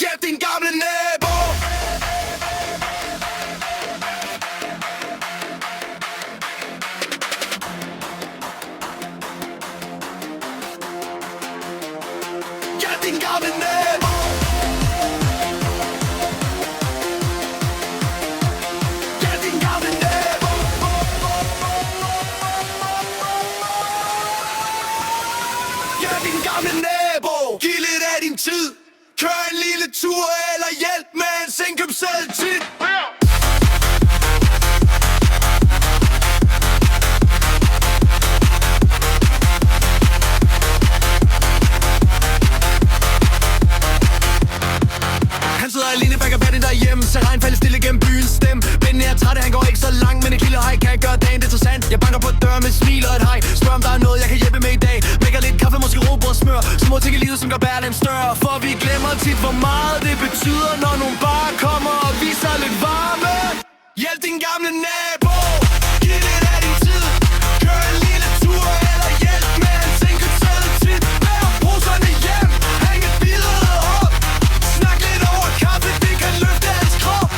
Hjælp din gamle nabo. Hjælp din gamle nabo. Hjælp din gamle nabo. Hjælp din gamle nabo. Giv lidt af din tid. Kør en lille tur eller hjælp med en indkøbsseddel tit. Han sidder alene bag kabatten derhjemme. Ser regnfaldet stille gennem byens stemme. Vennen er træt, han går ikke så langt, men en lille hej kan gøre dagen interessant. Jeg banker på døren med smil og et hej. Spørg om der er noget jeg kan hjælpe med i dag. Vækker lidt kaffe, måske robrød smør. Små ting i livet som gør hverdagen større. For vi glemmer tit hvor meget det betyder, når nogen bare kommer og viser lidt varme. Hjælp din gamle nabo. Giv lidt af din tid. Kør en lille tur eller hjælp med en indkøbsseddel tit. Bær poserne hjem. Hæng et billede op. Snak lidt over kaffe, det kan løfte hans krop.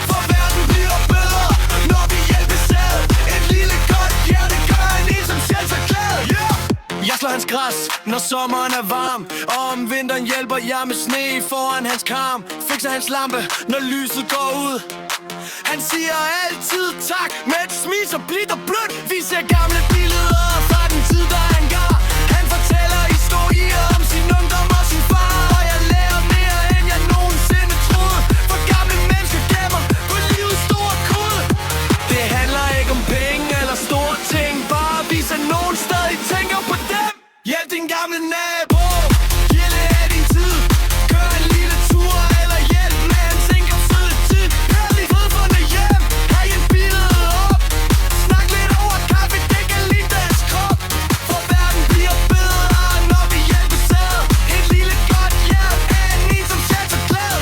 For verden bliver bedre, når vi hjælpes ad. Et lille godt hjerte gør en som selv så glad. Jeg slår hans græs, når sommeren er varm. Og om vinteren hjælper jeg med sne foran hans karm. Fikser hans lampe, når lyset går ud. Han siger altid tak med et smil så blidt og blødt. Vi ser gamle billeder fra den tid, der han gar. Han fortæller historier om sin ungdom og sin far. Og jeg lærer mere, end jeg nogensinde troede. For gamle mennesker gemmer på livets store kode. Det handler ikke om penge eller store ting. Bare vis at nogen stadig tænker på dem. Hjælp din gamle nabo. Giv lidt af din tid. Kør en lille tur eller hjælp med en indkøbsseddel tit. Hør lige fødderne hjem. Hæng et billede op. Snak lidt over kaffe, det kan lide deres krop. For verden bliver bedre, når vi hjælpes ad. Et lille godt hjælp er en som selv så glad.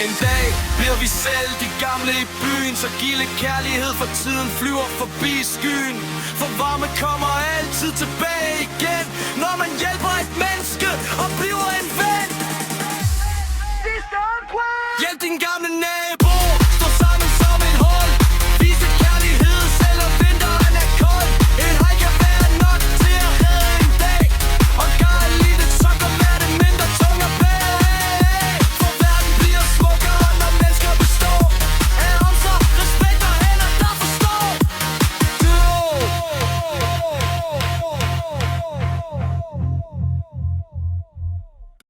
En dag bliver vi selv de gamle i byen. Så giv lidt kærlighed, for tiden flyver forbi skyen. For varme kommer altid tilbage igen, når man hjælper et menneske og bliver en ven. Hjælp din gamle nabo.